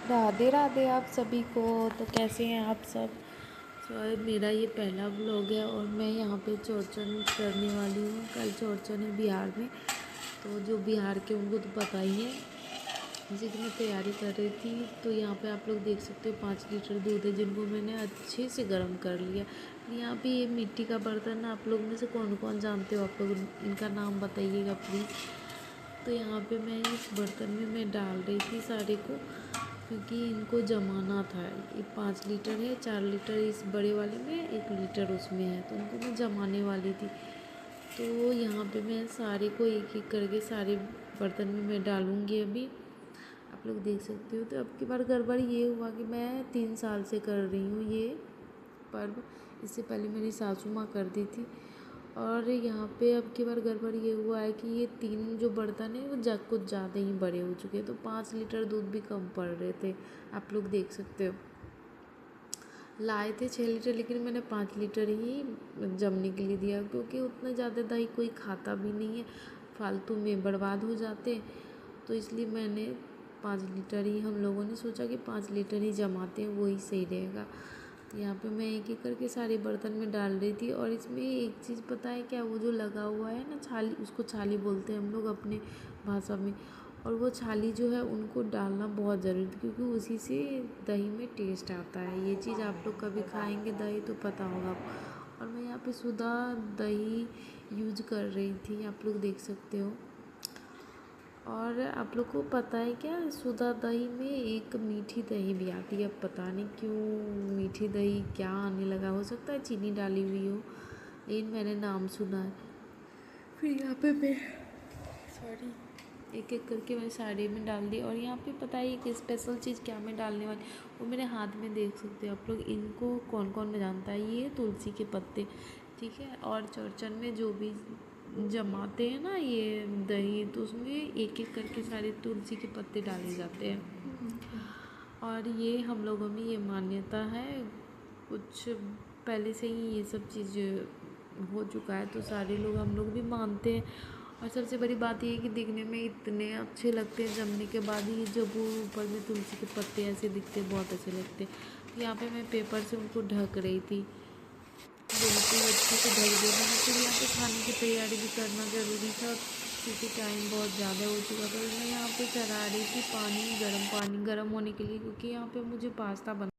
राधे राधे आप सभी को। तो कैसे हैं आप सब। मेरा ये पहला व्लॉग है और मैं यहाँ पे चौरचन करने वाली हूँ। कल चौरचन है बिहार में, तो जो बिहार के उनको तो पता ही है। इसी की मैं तैयारी कर रही थी। तो यहाँ पे आप लोग देख सकते हो 5 लीटर दूध है, जिनको मैंने अच्छे से गर्म कर लिया। यहाँ पे ये मिट्टी का बर्तन है, आप लोग में से कौन कौन जानते हो, आप लोग इनका नाम बताइएगा प्लीज़। तो यहाँ पे मैं इस बर्तन में मैं डाल रही थी सारे को, क्योंकि इनको जमाना था। ये 5 लीटर है, 4 लीटर इस बड़े वाले में, 1 लीटर उसमें है, तो उनको मैं जमाने वाली थी। तो यहाँ पे मैं सारे को एक एक करके सारे बर्तन में मैं डालूँगी अभी। आप लोग देख सकते हो। तो अब की बार गड़बड़ ये हुआ कि मैं 3 साल से कर रही हूँ ये पर्व। इससे पहले मेरी सासू माँ कर दी थी। और यहाँ पे अब की बार गड़बड़ ये हुआ है कि ये 3 जो बर्तन है वो कुछ ज़्यादा ही बड़े हो चुके हैं, तो 5 लीटर दूध भी कम पड़ रहे थे। आप लोग देख सकते हो। लाए थे 6 लीटर, लेकिन मैंने 5 लीटर ही जमने के लिए दिया, क्योंकि उतना ज़्यादा दही कोई खाता भी नहीं है, फालतू में बर्बाद हो जाते। तो इसलिए मैंने 5 लीटर ही, हम लोगों ने सोचा कि 5 लीटर ही जमाते हैं, वही सही रहेगा। यहाँ पे मैं एक एक करके सारे बर्तन में डाल रही थी। और इसमें एक चीज़ पता है क्या, वो जो लगा हुआ है ना छाली, उसको छाली बोलते हैं हम लोग अपने भाषा में। और वो छाली जो है उनको डालना बहुत ज़रूरी है, क्योंकि उसी से दही में टेस्ट आता है। ये चीज़ आप लोग कभी खाएंगे दही तो पता होगा। और मैं यहाँ पे सुधा दही यूज कर रही थी, आप लोग देख सकते हो। और आप लोग को पता है क्या, सुधा दही में एक मीठी दही भी आती है। अब पता नहीं क्यों मीठी दही क्या आने लगा, हो सकता है चीनी डाली हुई हो, लेकिन मैंने नाम सुना है। फिर यहाँ पे मैं सॉरी एक एक करके मैं सारे में डाल दी। और यहाँ पे पता है एक स्पेशल चीज़ क्या मैं डालने वाली, वो मेरे हाथ में देख सकते हो आप लोग। इनको कौन कौन जानता है, ये तुलसी के पत्ते, ठीक है। और चौरचन में जो भी जमाते हैं ना ये दही, तो उसमें एक एक करके सारे तुलसी के पत्ते डाले जाते हैं। और ये हम लोगों में ये मान्यता है, कुछ पहले से ही ये सब चीज़ हो चुका है, तो सारे लोग हम लोग भी मानते हैं। और सबसे बड़ी बात ये है कि दिखने में इतने अच्छे लगते हैं जमने के बाद ही, जब वो ऊपर में तुलसी के पत्ते ऐसे दिखते हैं, बहुत अच्छे लगते हैं। तो यहाँ पे मैं पेपर से उनको ढक रही थी, बिल्कुल अच्छे से ढक देना। फिर यहाँ पे खाने की तैयारी भी करना ज़रूरी था, क्योंकि टाइम बहुत ज़्यादा हो चुका था। मैं यहाँ पे चढ़ा रही थी पानी गर्म होने के लिए, क्योंकि यहाँ पे मुझे पास्ता बना।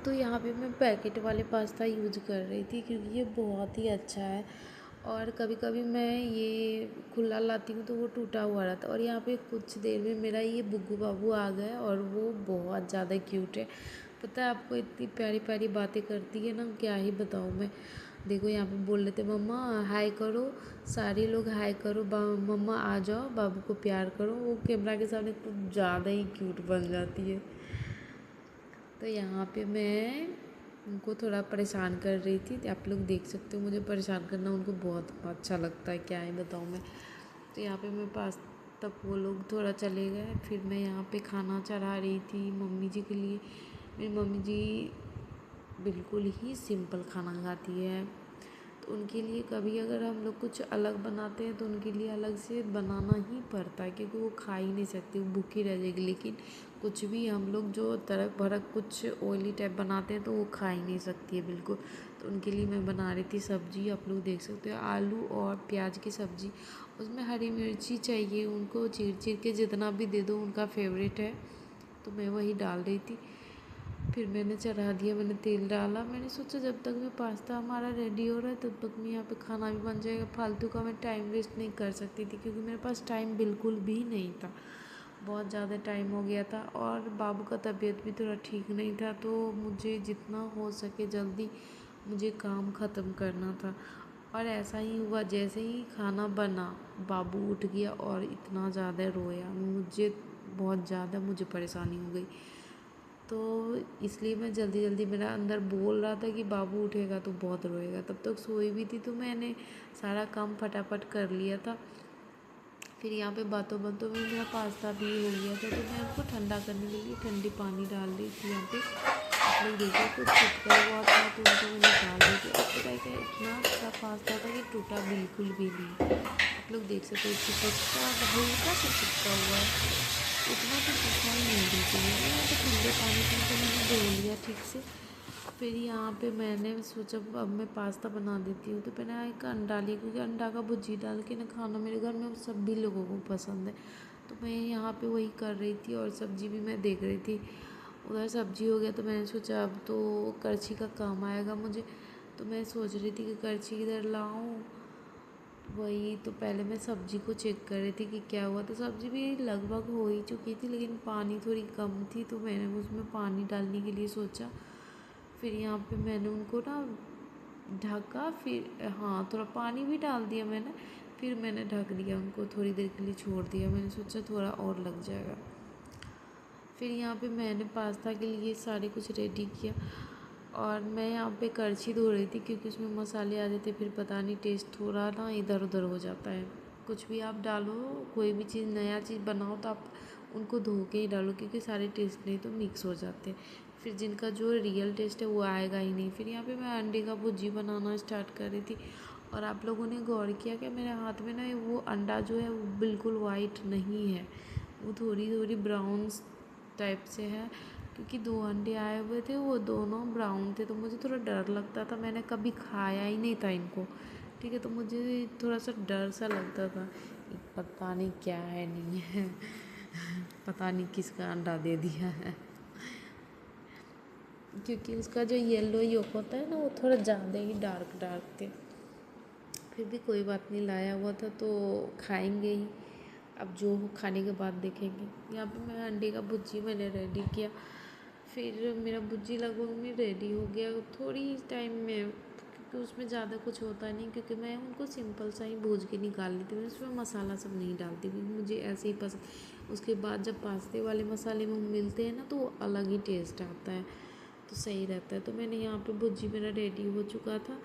तो यहाँ पे मैं पैकेट वाले पास्ता यूज कर रही थी, क्योंकि ये बहुत ही अच्छा है। और कभी कभी मैं ये खुला लाती हूँ तो वो टूटा हुआ रहता है। और यहाँ पे कुछ देर में मेरा ये बुग्गू बाबू आ गया, और वो बहुत ज़्यादा क्यूट है। पता है आपको, इतनी प्यारी प्यारी बातें करती है ना, क्या ही बताऊँ मैं। देखो यहाँ पे बोल रहे थे मम्मा हाय करो, सारे लोग हाय करो, मम्मा आ जाओ, बाबू को प्यार करो। वो कैमरा के सामने कुछ ज़्यादा ही क्यूट बन जाती है। तो यहाँ पे मैं उनको थोड़ा परेशान कर रही थी। आप लोग देख सकते हो, मुझे परेशान करना उनको बहुत अच्छा लगता है, क्या ही बताऊँ मैं। तो यहाँ पे मैं पास तक वो लोग थोड़ा चले गए, फिर मैं यहाँ पे खाना चढ़ा रही थी मम्मी जी के लिए। मेरी मम्मी जी बिल्कुल ही सिंपल खाना खाती है, तो उनके लिए कभी अगर हम लोग कुछ अलग बनाते हैं तो उनके लिए अलग से बनाना ही पड़ता है, क्योंकि वो खा ही नहीं सकती, वो भूखी रह जाएगी। लेकिन कुछ भी हम लोग जो तरक भरक कुछ ऑयली टाइप बनाते हैं तो वो खा ही नहीं सकती है बिल्कुल। तो उनके लिए मैं बना रही थी सब्जी, आप लोग देख सकते हो, आलू और प्याज की सब्ज़ी। उसमें हरी मिर्ची चाहिए उनको, चीर चीर के जितना भी दे दो, उनका फेवरेट है, तो मैं वही डाल रही थी। फिर मैंने चढ़ा दिया, मैंने तेल डाला। मैंने सोचा जब तक मैं पास्ता हमारा रेडी हो रहा है तब तक मैं यहाँ पे खाना भी बन जाएगा। फालतू का मैं टाइम वेस्ट नहीं कर सकती थी, क्योंकि मेरे पास टाइम बिल्कुल भी नहीं था, बहुत ज़्यादा टाइम हो गया था। और बाबू का तबीयत भी थोड़ा ठीक नहीं था, तो मुझे जितना हो सके जल्दी मुझे काम ख़त्म करना था। और ऐसा ही हुआ, जैसे ही खाना बना बाबू उठ गया और इतना ज़्यादा रोया, मुझे बहुत ज़्यादा मुझे परेशानी हो गई। तो इसलिए मैं जल्दी जल्दी, मेरा अंदर बोल रहा था कि बाबू उठेगा तो बहुत रोएगा, तब तक सोई भी थी, तो मैंने सारा काम फटाफट कर लिया था। फिर यहाँ पे बातों बातों में मेरा पास्ता भी हो गया था, तो मैं उसको ठंडा करने के लिए ठंडी पानी डाल रही थी। यहाँ पे आप लोग देखो कुछ चिपका हुआ था, तो उनको मैं निकाल दी थी। और पता है क्या, इतना अच्छा पास्ता था कि टूटा बिल्कुल भी नहीं। आप लोग देख सकते हो, चिपका हल्का सा चिपका हुआ है, उतना तो चिपका ही नहीं बिल्कुल। पानी से तो मैंने धो लिया ठीक से। फिर यहाँ पे मैंने सोचा अब मैं पास्ता बना देती हूँ, तो मैंने एक अंडा ली, क्योंकि अंडा का भुर्जी डाल के ना खाना मेरे घर में सभी लोगों को पसंद है। तो मैं यहाँ पे वही कर रही थी और सब्ज़ी भी मैं देख रही थी। उधर सब्ज़ी हो गया तो मैंने सोचा अब तो करछी का काम आएगा मुझे। तो मैं सोच रही थी कि करछी किधर लाऊं। वही तो पहले मैं सब्ज़ी को चेक कर रही थी कि क्या हुआ। तो सब्ज़ी भी लगभग हो ही चुकी थी, लेकिन पानी थोड़ी कम थी, तो मैंने उसमें पानी डालने के लिए सोचा। फिर यहाँ पे मैंने उनको ना ढका, फिर हाँ थोड़ा पानी भी डाल दिया मैंने। फिर मैंने ढक दिया, उनको थोड़ी देर के लिए छोड़ दिया। मैंने सोचा थोड़ा और लग जाएगा। फिर यहाँ पे मैंने पास्ता के लिए सारे कुछ रेडी किया, और मैं यहाँ पे करछी धो रही थी, क्योंकि उसमें मसाले आ जाते फिर पता नहीं टेस्ट थोड़ा ना इधर उधर हो जाता है। कुछ भी आप डालो, कोई भी चीज़ नया चीज़ बनाओ तो आप उनको धो के ही डालो, क्योंकि सारे टेस्ट नहीं तो मिक्स हो जाते हैं। फिर जिनका जो रियल टेस्ट है वो आएगा ही नहीं। फिर यहाँ पे मैं अंडे का भुर्जी बनाना स्टार्ट कर रही थी, और आप लोगों ने गौर किया कि मेरे हाथ में ना वो अंडा जो है वो बिल्कुल वाइट नहीं है, वो थोड़ी थोड़ी ब्राउन टाइप से है, क्योंकि 2 अंडे आए हुए थे, वो दोनों ब्राउन थे। तो मुझे थोड़ा डर लगता था, मैंने कभी खाया ही नहीं था इनको, ठीक है। तो मुझे थोड़ा सा डर सा लगता था, पता नहीं क्या है नहीं है पता नहीं किसका अंडा दे दिया है, क्योंकि उसका जो येलो योक होता है ना वो थोड़ा ज़्यादा ही डार्क डार्क थे। फिर भी कोई बात नहीं, लाया हुआ था तो खाएंगे ही, अब जो हो खाने के बाद देखेंगे। यहाँ पे मैं अंडे का भुर्जी मैंने रेडी किया। फिर मेरा भुर्जी लगभग में रेडी हो गया थोड़ी टाइम में, क्योंकि उसमें ज़्यादा कुछ होता नहीं, क्योंकि मैं उनको सिंपल सा ही भूज के निकाल लेती हूँ, उसमें मसाला सब नहीं डालती, क्योंकि मुझे ऐसे ही पसंद। उसके बाद जब पास्ते वाले मसाले में मिलते हैं ना तो वो अलग ही टेस्ट आता है, तो सही रहता है। तो मैंने यहाँ पे भुर्जी मेरा रेडी हो चुका था,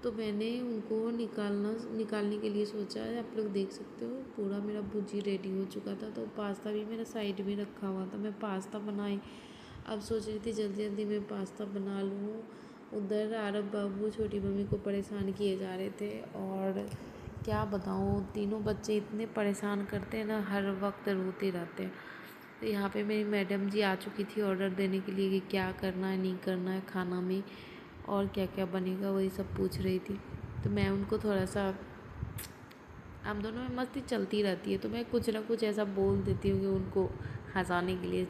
तो मैंने उनको निकालने के लिए सोचा है। आप लोग देख सकते हो पूरा मेरा भुर्जी रेडी हो चुका था। तो पास्ता भी मेरा साइड में रखा हुआ था, मैं पास्ता बनाई। अब सोच रही थी जल्दी जल्दी मैं पास्ता बना लूँ। उधर आरब बाबू छोटी मम्मी को परेशान किए जा रहे थे, और क्या बताऊँ, तीनों बच्चे इतने परेशान करते हैं ना, हर वक्त रोते रहते हैं। तो यहाँ पे मेरी मैडम जी आ चुकी थी ऑर्डर देने के लिए कि क्या करना है नहीं करना है खाना में, और क्या क्या बनेगा, वही सब पूछ रही थी। तो मैं उनको थोड़ा सा, हम दोनों में मस्ती चलती रहती है, तो मैं कुछ ना कुछ ऐसा बोल देती हूँ कि उनको हंसाने के लिए।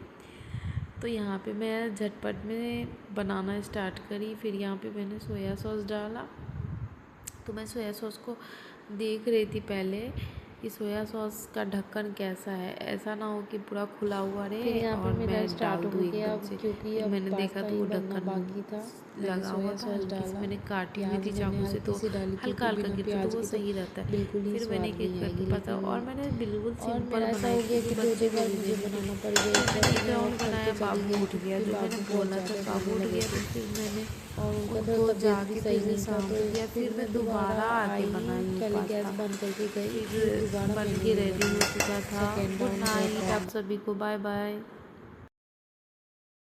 तो यहाँ पे मैं झटपट में बनाना स्टार्ट करी। फिर यहाँ पे मैंने सोया सॉस डाला। तो मैं सोया सॉस को देख रही थी पहले कि सोया सॉस का ढक्कन कैसा है, ऐसा ना हो कि पूरा खुला हुआ रहे फिर यहाँ पे और मेरा मैं स्टार्ट डाल हो दूँ गया, एकदम अब से। क्योंकि फिर अब मैंने देखा पास्ता तो ही वो बनना ढक्कन बाकी था। मैंने लगा हुआ सोया था, सॉस हल्की सी डाला, मैंने काटी हुई प्याज थी मैंने चाकू से, हल्की तो सी डाली, हल्का क्योंकि हल्का बिना गिरता तो प्याज वो के तो सही रहता है। बिल्कुल ही फिर मैंने स्वाद एक नहीं एक आएगी। करके पता, और लेकिन मैंने बिल्कुल और सिंपल मेरा ऐसा बनाई हो थी, गया क्योंकि कि बच्चे 2 को बार भी मुझे देनी थी। बनाना पड़ गया। फिर एक बार मैंने तो एक मैं राउंड ऑफ बनाया, करके चली बाबू गई, उठ गया, क्योंकि जो मैंने बाबू बहुत बोला था ज़्यादा बाबू रोने उठ लगे गया। थे तो फिर मैंने और उनका थोड़ा उनको तबीयत भी जाके सही फिर से नहीं था। शांत तो किया। फिर फिर मैं मैं दोबारा दोबारा आके आई, बनाई पहले गैस पास्ता। बंद करके गई, फिर फिर दोबारा बन मैंने के ये रेडी हो बनाया। चुका था। सेकेंड गुड राउंड बहुत नाइट टाइम आप सभी को, बाय बाय।